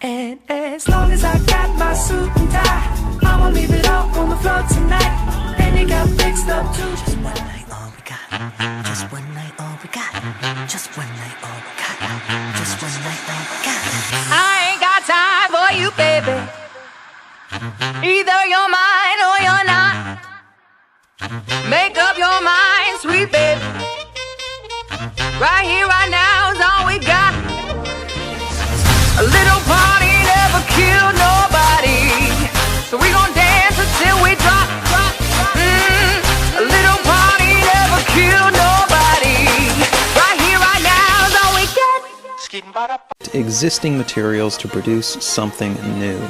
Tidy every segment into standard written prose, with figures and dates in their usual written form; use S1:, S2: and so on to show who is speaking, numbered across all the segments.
S1: And as long as I got my suit and tie, I'ma leave it all on the floor tonight. And it got fixed up too. Just one night, all we got. Just one night, all we got. Just one night, all we got. Just one night, all we got. I ain't got time for you, baby. Either you're mine or you're not. Make up your mind, sweet baby. Right here, right now is all we got. A little party never killed nobody, so we gon' dance until we drop. A little party never killed nobody. Right here, right now is all we get.
S2: Existing materials to produce something new.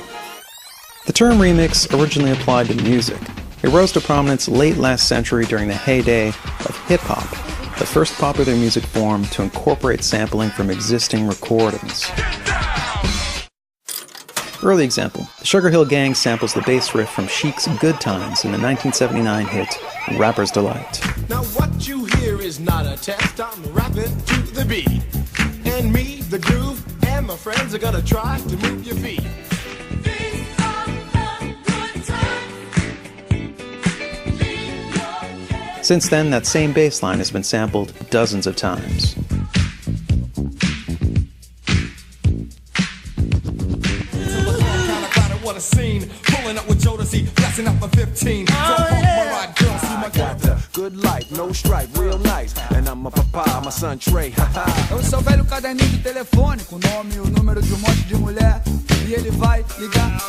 S2: The term remix originally applied to music. It rose to prominence late last century during the heyday of hip-hop, the first popular music form to incorporate sampling from existing recordings. Early example, the Sugar Hill Gang samples the bass riff from Chic's Good Times in the 1979 hit Rapper's Delight.
S3: Now what you hear is not a test, I'm rapping to the beat. And me, the groove, and my friends are gonna try to move your feet.
S2: Since then, that same bass line has been sampled dozens of times.
S3: A scene, pulling up with Jodeci, blasting up a 15. I got the good life, no stripe, real nice. And I'm a papa, my son Trey.
S4: Eu sou velho caderninho de telefone, com o nome e o número de monte de mulher. E ele vai ligar.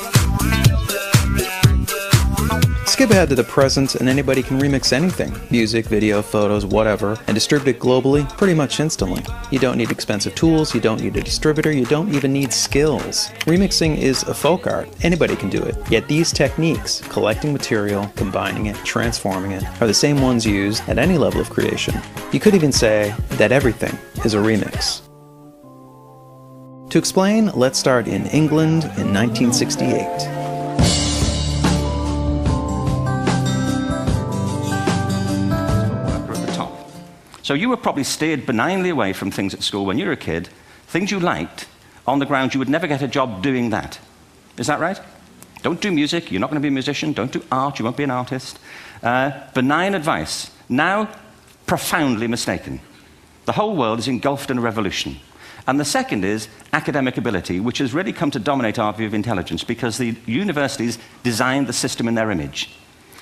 S2: Skip ahead to the present, and anybody can remix anything. Music, video, photos, whatever, and distribute it globally pretty much instantly. You don't need expensive tools, you don't need a distributor, you don't even need skills. Remixing is a folk art. Anybody can do it. Yet these techniques, collecting material, combining it, transforming it, are the same ones used at any level of creation. You could even say that everything is a remix. To explain, let's start in England in 1968.
S5: So you were probably steered benignly away from things at school when you were a kid, things you liked, on the grounds you would never get a job doing that. Is that right? Don't do music, you're not going to be a musician. Don't do art, you won't be an artist. Benign advice. Now, profoundly mistaken. The whole world is engulfed in a revolution. And the second is academic ability, which has really come to dominate our view of intelligence because the universities designed the system in their image.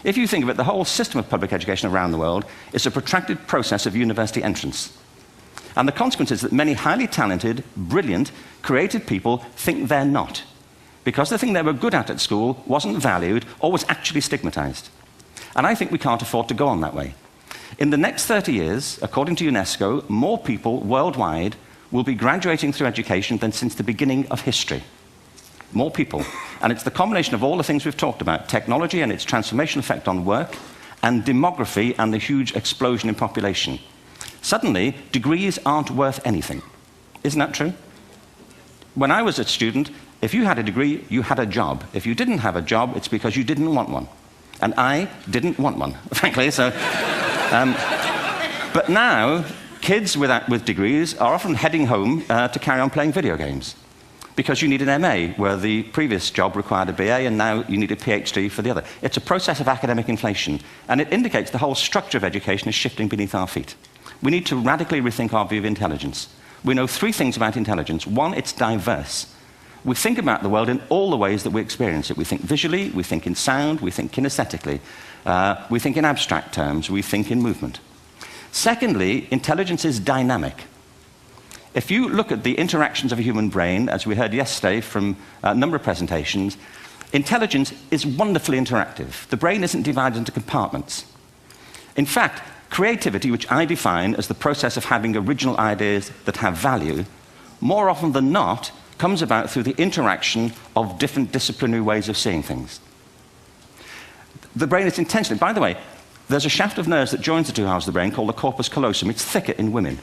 S5: If you think of it, the whole system of public education around the world is a protracted process of university entrance. And the consequence is that many highly talented, brilliant, creative people think they're not, because the thing they were good at school wasn't valued or was actually stigmatized. And I think we can't afford to go on that way. In the next 30 years, according to UNESCO, more people worldwide will be graduating through education than since the beginning of history. More people. And it's the combination of all the things we've talked about, technology and its transformational effect on work, and demography and the huge explosion in population. Suddenly, degrees aren't worth anything. Isn't that true? When I was a student, if you had a degree, you had a job. If you didn't have a job, it's because you didn't want one. And I didn't want one, frankly. So, but now, kids with degrees are often heading home to carry on playing video games, because you need an MA, where the previous job required a BA, and now you need a PhD for the other. It's a process of academic inflation, and it indicates the whole structure of education is shifting beneath our feet. We need to radically rethink our view of intelligence. We know three things about intelligence. One, it's diverse. We think about the world in all the ways that we experience it. We think visually, we think in sound, we think kinesthetically, we think in abstract terms, we think in movement. Secondly, intelligence is dynamic. If you look at the interactions of a human brain, as we heard yesterday from a number of presentations, intelligence is wonderfully interactive. The brain isn't divided into compartments. In fact, creativity, which I define as the process of having original ideas that have value, more often than not, comes about through the interaction of different disciplinary ways of seeing things. The brain is intentionally, by the way, there's a shaft of nerves that joins the two halves of the brain called the corpus callosum. It's thicker in women.